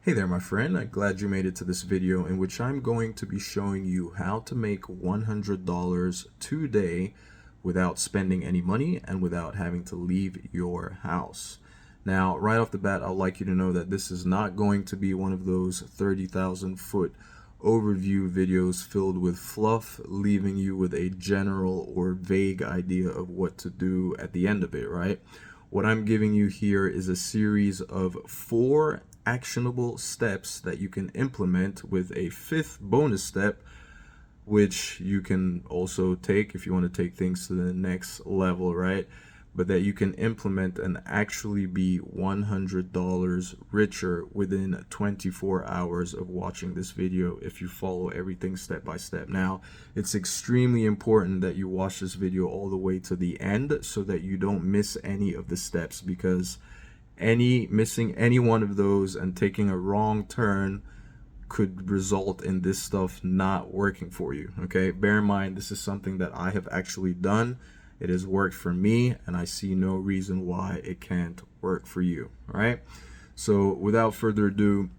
Hey there, my friend. I'm glad you made it to this video in which I'm going to be showing you how to make $100 today without spending any money and without having to leave your house. Now, right off the bat, I'd like you to know that this is not going to be one of those 30,000 foot overview videos filled with fluff, leaving you with a general or vague idea of what to do at the end of it, right? What I'm giving you here is a series of 4 actionable steps that you can implement with a 5th bonus step, which you can also take if you want to take things to the next level, right? But that you can implement and actually be $100 richer within 24 hours of watching this video if you follow everything step by step. Now, it's extremely important that you watch this video all the way to the end so that you don't miss any of the steps, because missing any one of those and taking a wrong turn could result in this stuff not working for you. Okay, bear in mind, this is something that I have actually done. It has worked for me, and I see no reason why it can't work for you. All right, so without further ado,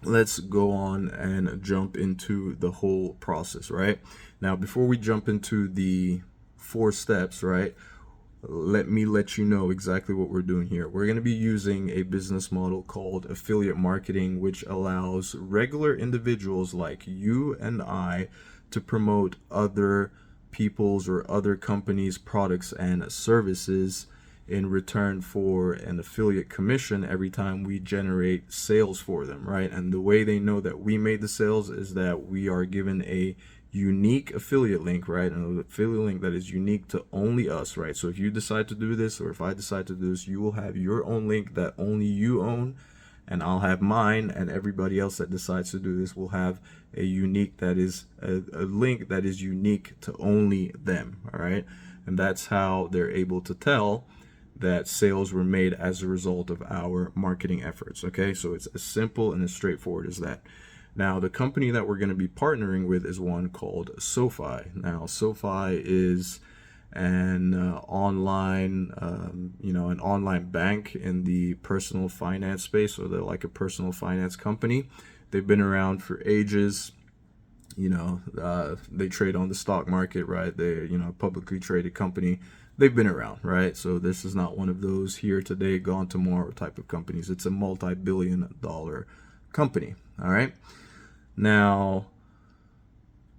let's go on and jump into the whole process. Right now, before we jump into the 4 steps, right, let me let you know exactly what we're doing here. We're going to be using a business model called affiliate marketing, which allows regular individuals like you and I to promote other people's or other companies' products and services in return for an affiliate commission every time we generate sales for them, right? And the way they know that we made the sales is that we are given a unique affiliate link, right? An affiliate link that is unique to only us, right? So if you decide to do this, or if I decide to do this, you will have your own link that only you own, and I'll have mine, and everybody else that decides to do this will have a unique that is a link that is unique to only them. All right, and that's how they're able to tell that sales were made as a result of our marketing efforts. Okay, so it's as simple and as straightforward as that. Now, the company that we're going to be partnering with is one called SoFi. Now, SoFi is an online, an online bank in the personal finance space. So they're like a personal finance company. They've been around for ages. They trade on the stock market, right? They're, a publicly traded company. They've been around, right? So this is not one of those here today, gone tomorrow type of companies. It's a multi-billion-dollar company, all right? Now,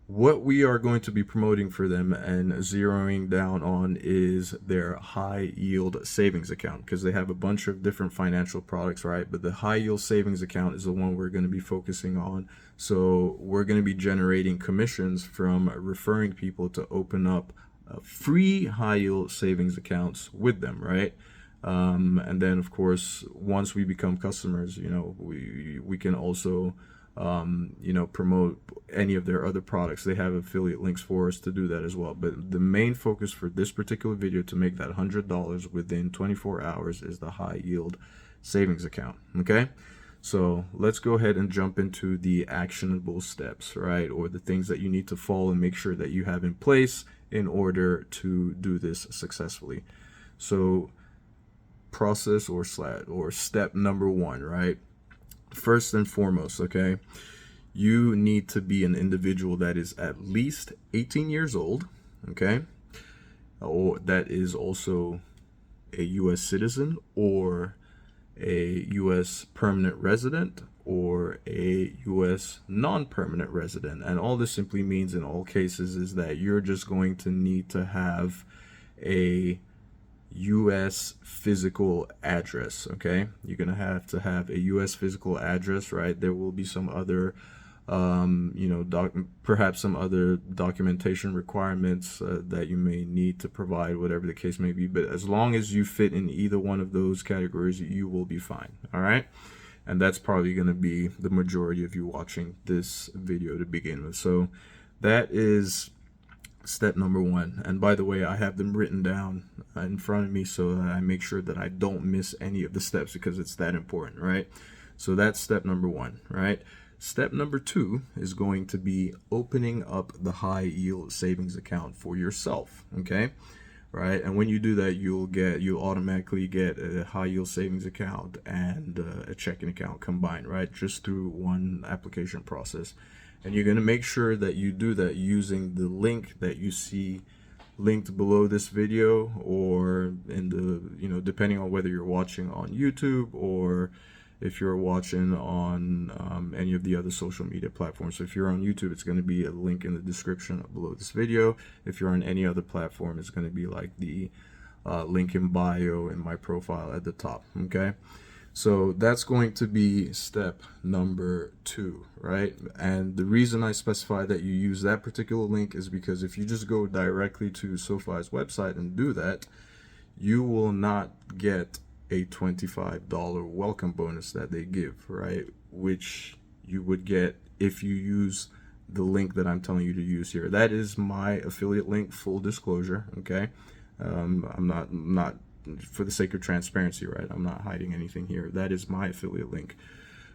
what we are going to be promoting for them and zeroing down on is their high yield savings account, because they have a bunch of different financial products, right? But the high yield savings account is the one we're going to be focusing on. So we're going to be generating commissions from referring people to open up free high yield savings accounts with them, right? And then, of course, once we become customers, we can also promote any of their other products. They have affiliate links for us to do that as well. But the main focus for this particular video to make that $100 within 24 hours is the high yield savings account. Okay, so let's go ahead and jump into the actionable steps, right? Or the things that you need to follow and make sure that you have in place in order to do this successfully. So process or step number 1, right? First and foremost, okay, you need to be an individual that is at least 18 years old, okay, or that is also a U.S. citizen or a U.S. permanent resident or a U.S. non-permanent resident. And all this simply means in all cases is that you're just going to need to have a U.S. physical address. Okay, you're gonna have to have a U.S. physical address, right? There will be some other perhaps some other documentation requirements that you may need to provide, whatever the case may be, but as long as you fit in either one of those categories, you will be fine. All right, and that's probably going to be the majority of you watching this video to begin with. So that is step number 1. And by the way, I have them written down in front of me so that I make sure that I don't miss any of the steps, because it's that important, right? So that's step number 1, right? Step number 2 is going to be opening up the high yield savings account for yourself. Okay, right? And when you do that, you'll automatically get a high yield savings account and a checking account combined, right? Just through one application process. And you're going to make sure that you do that using the link that you see linked below this video, or in the, depending on whether you're watching on YouTube or if you're watching on any of the other social media platforms. So if you're on YouTube, it's going to be a link in the description below this video. If you're on any other platform, it's going to be like the link in bio in my profile at the top. Okay, so that's going to be step number 2, right? And the reason I specify that you use that particular link is because if you just go directly to SoFi's website and do that, you will not get a $25 welcome bonus that they give, right? Which you would get if you use the link that I'm telling you to use here. That is my affiliate link, full disclosure, okay? I'm not for the sake of transparency, right? I'm not hiding anything here. That is my affiliate link.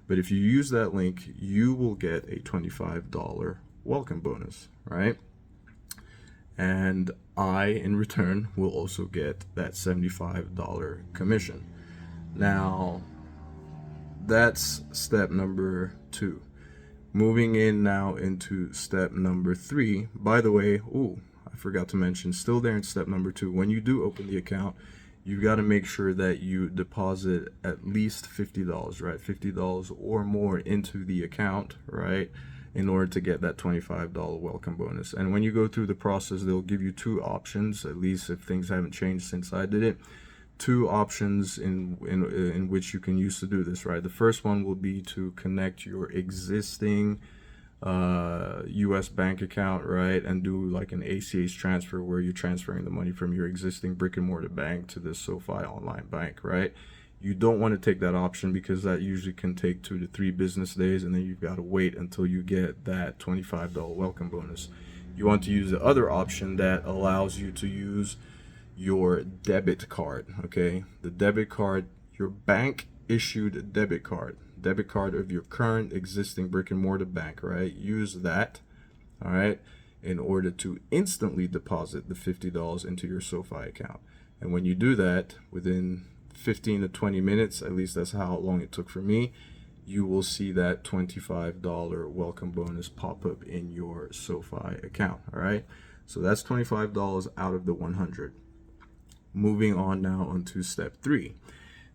But if you use that link, you will get a $25 welcome bonus, right? And I, in return, will also get that $75 commission. Now, that's step number 2. Moving in now into step number 3. By the way, I forgot to mention, still there in step number 2, when you do open the account, you've got to make sure that you deposit at least $50, right? $50 or more into the account, right? In order to get that $25 welcome bonus. And when you go through the process, they'll give you 2 options, at least if things haven't changed since I did it. 2 options in which you can use to do this, right? The first one will be to connect your existing US bank account, right, and do like an ACH transfer where you're transferring the money from your existing brick and mortar bank to the SoFi online bank, right? You don't want to take that option because that usually can take 2 to 3 business days, and then you've got to wait until you get that $25 welcome bonus. You want to use the other option that allows you to use your debit card, okay? The debit card, your bank issued debit card of your current existing brick and mortar bank, right? Use that, all right, in order to instantly deposit the $50 into your SoFi account. And when you do that, within 15 to 20 minutes, at least that's how long it took for me, you will see that $25 welcome bonus pop up in your SoFi account, all right? So that's $25 out of the 100. Moving on now onto step 3.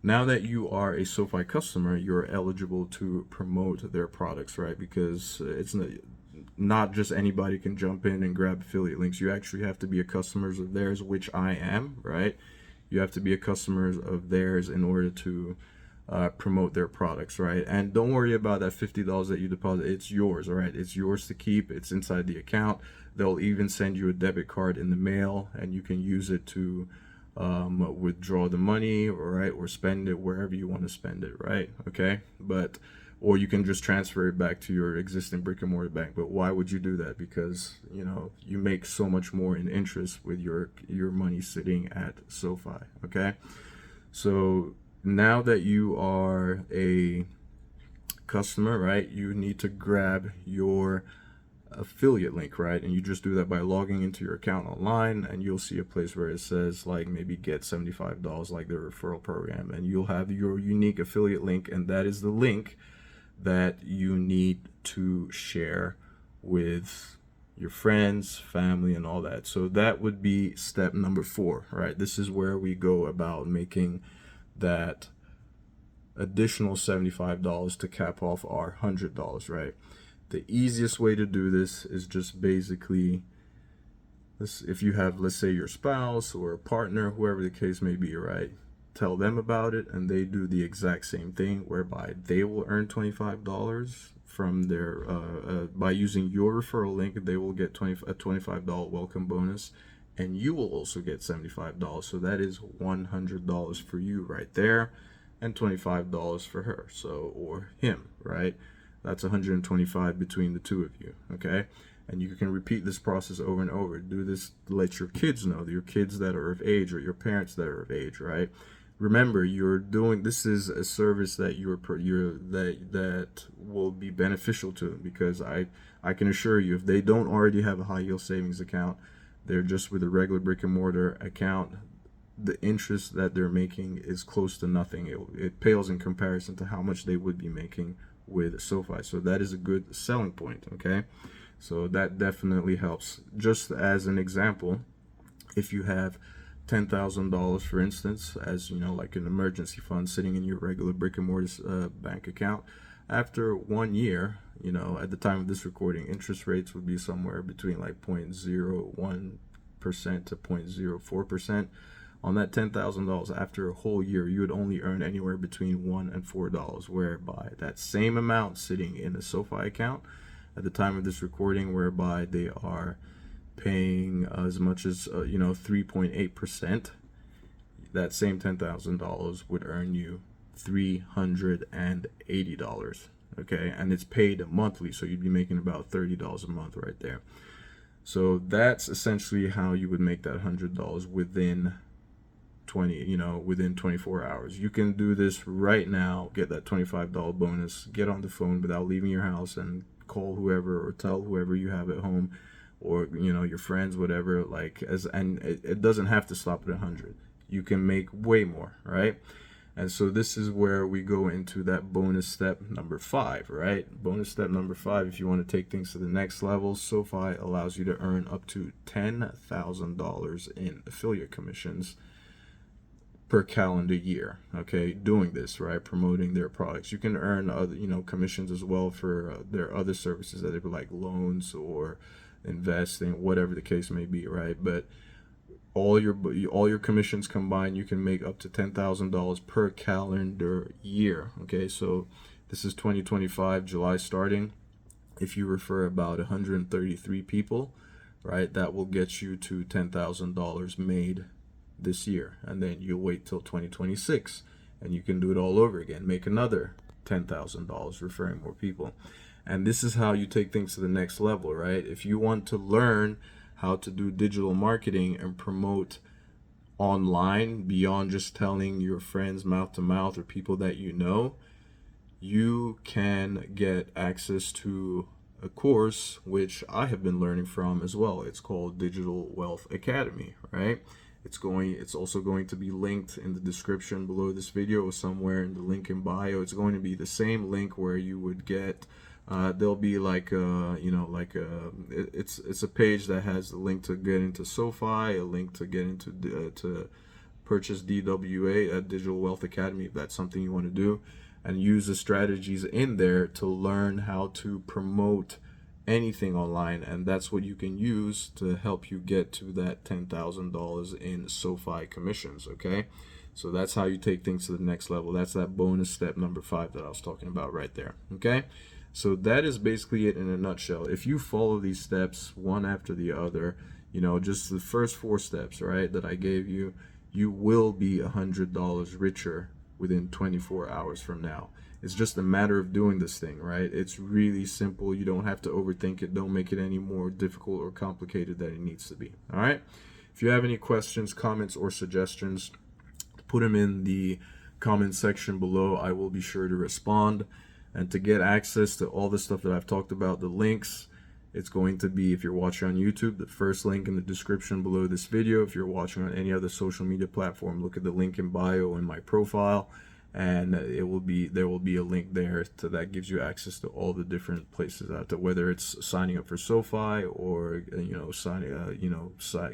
Now that you are a SoFi customer, you're eligible to promote their products, right? Because it's not just anybody can jump in and grab affiliate links. You actually have to be a customer of theirs, which I am, right? You have to be a customer of theirs in order to promote their products, right? And don't worry about that $50 that you deposit. It's yours, all right? It's yours to keep. It's inside the account. They'll even send you a debit card in the mail, and you can use it to withdraw the money, right, or spend it wherever you want to spend it, right? Okay, or you can just transfer it back to your existing brick and mortar bank. But why would you do that? Because you make so much more in interest with your money sitting at SoFi. Okay, so now that you are a customer, right, you need to grab your affiliate link, right? And you just do that by logging into your account online, and you'll see a place where it says like maybe get $75, like the referral program, and you'll have your unique affiliate link, and that is the link that you need to share with your friends, family, and all that. So that would be step number 4, right? This is where we go about making that additional $75 to cap off our $100, right? The easiest way to do this is just basically, if you have, let's say, your spouse or a partner, whoever the case may be, right? Tell them about it, and they do the exact same thing, whereby they will earn $25 from their, by using your referral link, they will get a $25 welcome bonus, and you will also get $75. So that is $100 for you right there, and $25 for her, or him, right? That's 125 between the 2 of you, okay? And you can repeat this process over and over. Do this to let your kids know, your kids that are of age, or your parents that are of age, right? Remember, this is a service that that will be beneficial to them, because I can assure you, if they don't already have a high yield savings account, they're just with a regular brick and mortar account, the interest that they're making is close to nothing. It pales in comparison to how much they would be making with SoFi. So that is a good selling point, okay? So that definitely helps. Just as an example, if you have $10,000, for instance, as you know, like an emergency fund sitting in your regular brick and mortar bank account, after 1 year, you know, at the time of this recording, interest rates would be somewhere between like 0.01% to 0.04%. On that $10,000, after a whole year, you would only earn anywhere between $1 and $4, whereby that same amount sitting in a SoFi account at the time of this recording, whereby they are paying as much as 3.8%, that same $10,000 would earn you $380, okay? And it's paid monthly, so you'd be making about $30 a month right there. So that's essentially how you would make that $100 within 24 hours. You can do this right now, get that $25 bonus, get on the phone without leaving your house and call whoever or tell whoever you have at home, or your friends, whatever, and it doesn't have to stop at 100. You can make way more, right? And so this is where we go into that bonus step number 5, right? Bonus step number 5, if you want to take things to the next level, SoFi allows you to earn up to $10,000 in affiliate commissions per calendar year, okay, doing this, right, promoting their products. You can earn other commissions as well for their other services, that they be like loans or investing, whatever the case may be, right? But all your commissions combined, you can make up to $10,000 per calendar year, okay? So this is 2025 July starting. If you refer about 133 people, right, that will get you to $10,000 made this year, and then you'll wait till 2026 and you can do it all over again, make another $10,000 referring more people. And this is how you take things to the next level, right? If you want to learn how to do digital marketing and promote online beyond just telling your friends mouth to mouth or people that you know, you can get access to a course which I have been learning from as well. It's called Digital Wealth Academy, right? It's also going to be linked in the description below this video or somewhere in the link in bio. It's going to be the same link where you would get there'll be like it's a page that has the link to get into SoFi, a link to get into to purchase DWA, Digital Wealth Academy, if that's something you want to do, and use the strategies in there to learn how to promote anything online. And that's what you can use to help you get to that $10,000 in SoFi commissions, okay? So that's how you take things to the next level. That's that bonus step number 5 that I was talking about right there, okay? So that is basically it in a nutshell. If you follow these steps one after the other, just the first 4 steps, right, that I gave you, you will be $100 richer within 24 hours from now. It's just a matter of doing this thing, right? It's really simple. You don't have to overthink it. Don't make it any more difficult or complicated than it needs to be, all right? If you have any questions, comments, or suggestions, put them in the comment section below. I will be sure to respond. And to get access to all the stuff that I've talked about, the links, it's going to be, if you're watching on YouTube, the first link in the description below this video. If you're watching on any other social media platform, look at the link in bio in my profile, and there will be a link there that gives you access to all the different places out there, whether it's signing up for SoFi or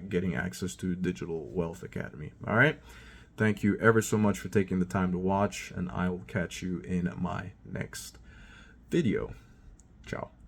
getting access to Digital Wealth Academy. All right. Thank you ever so much for taking the time to watch, and I will catch you in my next video. Ciao.